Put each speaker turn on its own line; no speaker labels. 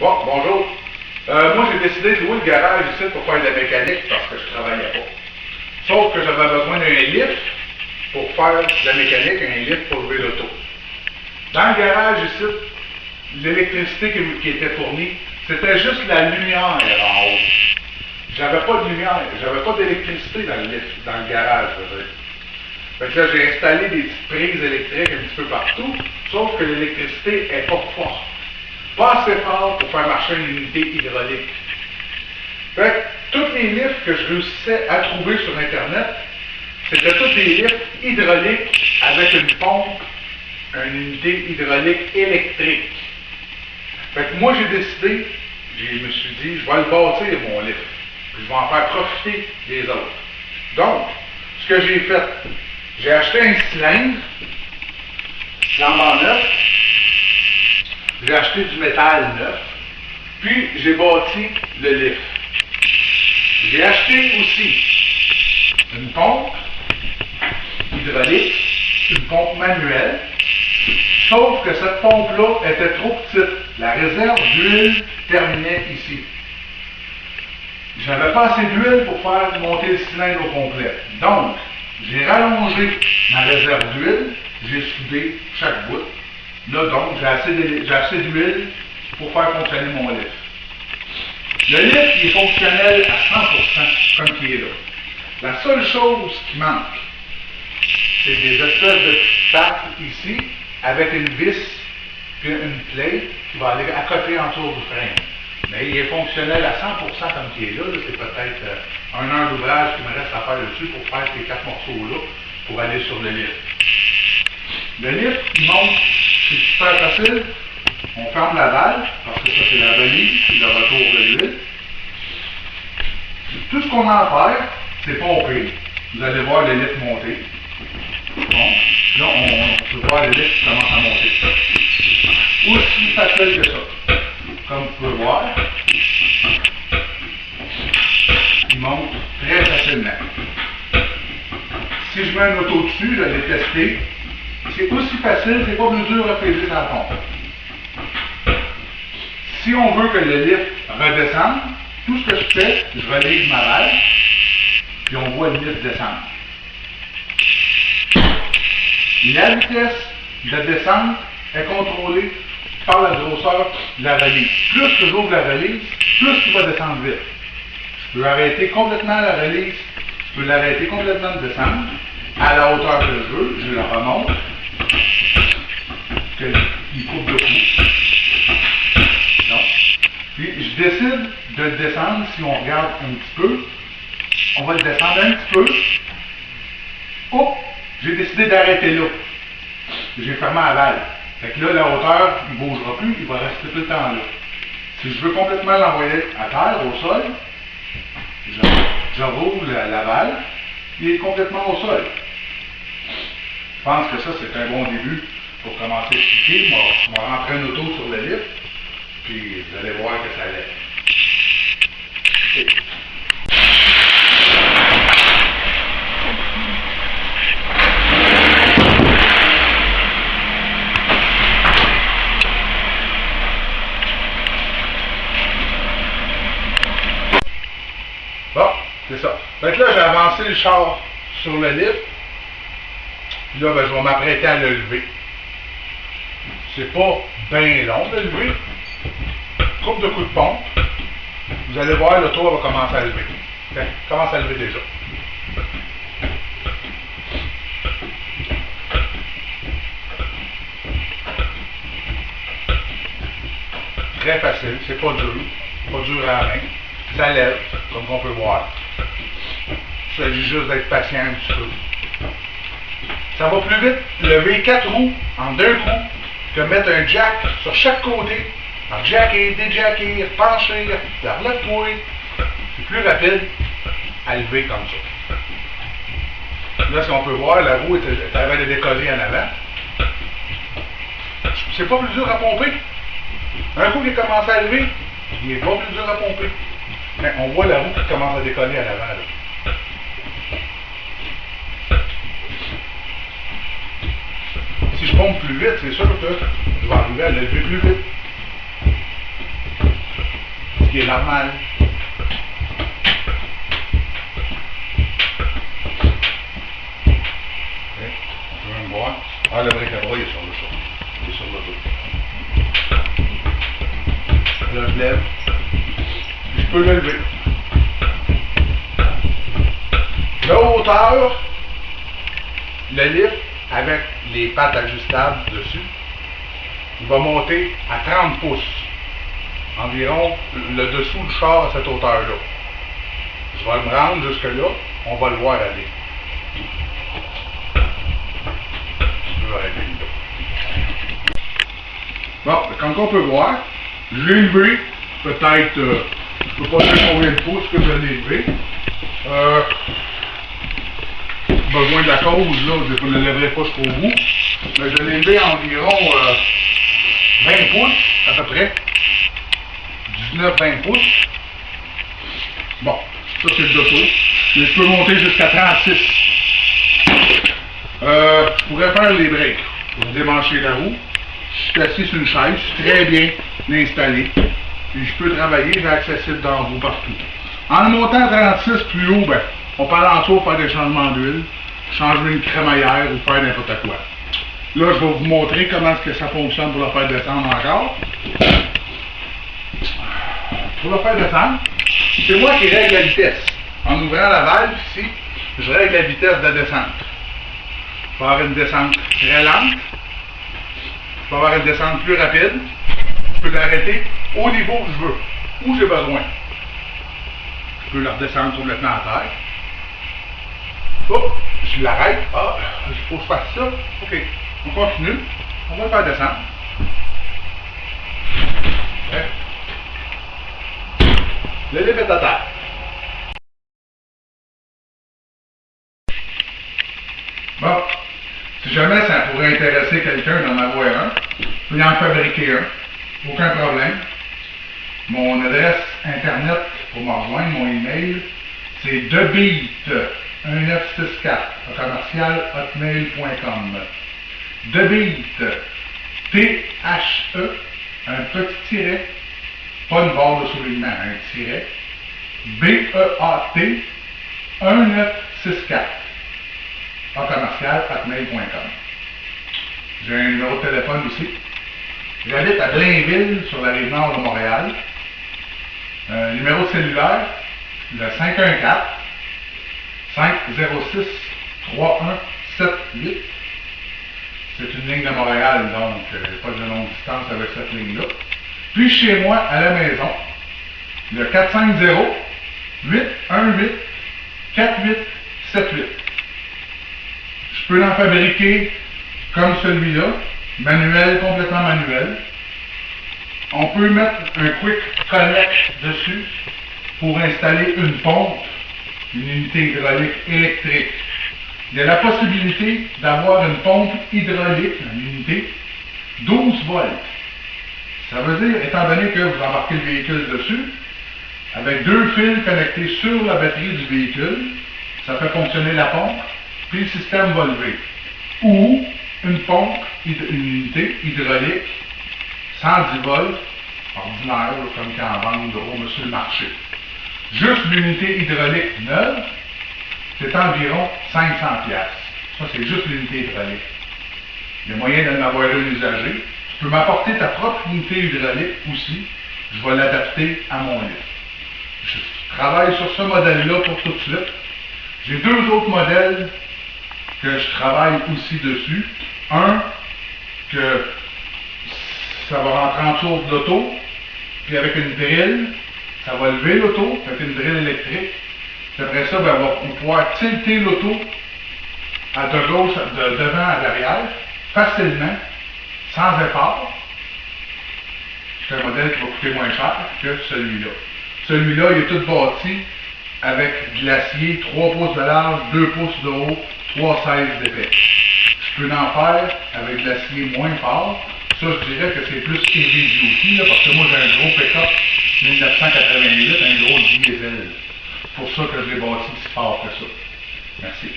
Bon, bonjour. Moi, j'ai décidé de louer le garage ici pour faire de la mécanique parce que je ne travaillais pas. Sauf que j'avais besoin d'un lift pour faire de la mécanique, un lift pour lever l'auto. Dans le garage ici, l'électricité qui était fournie, c'était juste la lumière en haut. J'avais pas de lumière, j'avais pas d'électricité dans le lift, dans le garage, je veux dire. Fait que là, j'ai installé des petites prises électriques un petit peu partout, sauf que l'électricité n'est pas forte. Pas assez fort pour faire marcher une unité hydraulique. Fait que tous les lifts que je réussissais à trouver sur Internet, c'était tous des lifts hydrauliques avec une pompe, une unité hydraulique électrique. Fait que moi, j'ai décidé, je me suis dit, je vais le bâtir, mon lift. Puis je vais en faire profiter les autres. Donc, ce que j'ai fait, j'ai acheté un cylindre, flambant neuf, j'ai acheté du métal neuf, puis j'ai bâti le lift. J'ai acheté aussi une pompe hydraulique, une pompe manuelle, sauf que cette pompe-là était trop petite. La réserve d'huile terminait ici. Je n'avais pas assez d'huile pour faire monter le cylindre au complet. Donc, j'ai rallongé ma réserve d'huile, j'ai soudé chaque bout. Là, donc, j'ai assez d'huile pour faire fonctionner mon lift. Le lift, il est fonctionnel à 100%, comme il est là. La seule chose qui manque, c'est des espèces de petites pattes ici, avec une vis, puis une plaie qui va aller à côté autour du frein. Mais il est fonctionnel à 100% comme il est là. C'est peut-être 1 heure d'ouvrage qui me reste à faire dessus pour faire ces 4 morceaux-là, pour aller sur le lift. Le lift, il monte, c'est super facile. On ferme la valve, parce que ça c'est la valise, puis le retour de l'huile. Tout ce qu'on a à faire, c'est pomper. Vous allez voir le lift monter. Bon, là on peut voir le lift qui commence à monter. Aussi facile que ça. Comme vous pouvez voir, il monte très facilement. Si je mets un auto dessus, je l'ai testé. C'est aussi facile, c'est pas plus dur à peser dans la pompe. Si on veut que le lift redescende, tout ce que je fais, je relève ma valve, puis on voit le lift descendre. La vitesse de descente est contrôlée par la grosseur de la relise. Plus que j'ouvre la relise, plus il va descendre vite. Je peux arrêter complètement la relise, je peux l'arrêter complètement de descendre, à la hauteur que je veux, je la remonte, qu'il coupe de coup. Non. Puis je décide de le descendre, si on regarde un petit peu, on va le descendre un petit peu. Oups, j'ai décidé d'arrêter là. J'ai fermé la valve. Fait que là, la hauteur, il ne bougera plus, il va rester tout le temps là. Si je veux complètement l'envoyer à terre, au sol, je rouvre la valve, il est complètement au sol. Je pense que ça, c'est un bon début pour commencer à expliquer. Je vais rentrer un auto sur le lift, puis vous allez voir que ça lève. Okay. Bon, c'est ça. Fait que là, j'ai avancé le char sur le lift. Puis là, je vais m'apprêter à le lever. C'est pas bien long de le lever. Coupe de coups de pompe. Vous allez voir, l'auto va commencer à lever. Fait, commence à lever déjà. Très facile, c'est pas dur à la main. Ça lève, comme on peut voir. Il s'agit juste d'être patient un petit peu. Ça va plus vite lever 4 roues en 2 coups que mettre un jack sur chaque côté, en jacker, déjacker, pencher, la relève-toi. C'est plus rapide à lever comme ça. Là, si on peut voir, la roue avait décollé en avant. C'est pas plus dur à pomper. Un coup qu'il commence à lever, il n'est pas plus dur à pomper. Mais on voit la roue qui commence à décoller en avant. Là. Si je pompe plus vite, c'est sûr que je vais arriver à lever plus vite. qui est normal. Okay. On peut même voir. Ah, le bric à bras, il est sur le dos. Il est sur le dos. Là, je lève. Puis je peux le lever. De hauteur, le lift, avec les pattes ajustables dessus, il va monter à 30 pouces. Environ le dessous du char à cette hauteur-là. Je vais me rendre jusque-là, on va le voir aller. Je vais arrêter là. Bon, comme on peut voir, je l'ai levé, peut-être, je ne peux pas dire combien de pouces que je l'ai levé. Besoin de la cause, là, je ne le lèverai pas jusqu'au bout, mais je l'ai levé environ 20 pouces, à peu près. 19-20 pouces. Bon, ça c'est le dessous. Mais je peux monter jusqu'à 36. Je pourrais faire les breaks pour démancher la roue. Je suis assis sur une chaise, je suis très bien installé. Puis je peux travailler, j'ai accessible dans vous partout. En montant à 36 plus haut, ben, on peut alentour faire des changements d'huile, changer une crémaillère ou faire n'importe quoi. Là, je vais vous montrer comment est-ce que ça fonctionne pour la faire descendre encore. Pour la faire descendre, c'est moi qui règle la vitesse. En ouvrant la valve ici, je règle la vitesse de la descente. Je peux avoir une descente très lente. Je peux avoir une descente plus rapide. Je peux l'arrêter au niveau que je veux, où j'ai besoin. Je peux la redescendre complètement à terre. Oh, je l'arrête. Ah, il faut que je fasse ça. OK, on continue. On va le faire descendre. Okay. Le lift est à terre. Bon, si jamais ça pourrait intéresser quelqu'un d'en avoir un, je peux y en fabriquer un. Aucun problème. Mon adresse internet pour me rejoindre, mon email, c'est thebeat1964@hotmail.com. Thebeat, T-H-E, un petit tiret, pas une barre de soulignement, un tiret, B-E-A-T 1964 hotmail.com. J'ai un numéro de téléphone aussi. J'habite à Blainville, sur la rive nord de Montréal. Numéro de cellulaire, le 514-506-3178. C'est une ligne de Montréal, donc pas de longue distance avec cette ligne-là. Puis chez moi, à la maison, le 450-818-4878. Je peux en fabriquer comme celui-là, manuel, complètement manuel. On peut mettre un quick connect dessus pour installer une pompe, une unité hydraulique électrique. Il y a la possibilité d'avoir une pompe hydraulique, une unité, 12 volts. Ça veut dire, étant donné que vous embarquez le véhicule dessus, avec deux fils connectés sur la batterie du véhicule, ça fait fonctionner la pompe, puis le système va lever. Ou une pompe, une unité hydraulique, 110 volts, ordinaire, comme quand on vend sur le marché. Juste l'unité hydraulique neuve, c'est environ 500$. Ça, c'est juste l'unité hydraulique. Il y a moyen d'en avoir une usagée. Tu peux m'apporter ta propre unité hydraulique aussi. Je vais l'adapter à mon lift. Je travaille sur ce modèle-là pour tout de suite. J'ai deux autres modèles que je travaille aussi dessus. Un, que ça va rentrer en dessous de l'auto, puis avec une drille, ça va lever l'auto, avec une drille électrique. Puis après ça, ben, on va pouvoir tilter l'auto de gauche, de devant à l'arrière, facilement, sans effort. C'est un modèle qui va coûter moins cher que celui-là. Celui-là, il est tout bâti avec de l'acier, 3 pouces de large, 2 pouces de haut, 3,16 d'épais. Je peux en faire avec de l'acier moins fort. Ça, je dirais que c'est plus heavy duty, là, parce que moi, j'ai un gros pick-up 1988, un gros diesel. C'est pour ça que je l'ai bâti si fort que ça. Merci.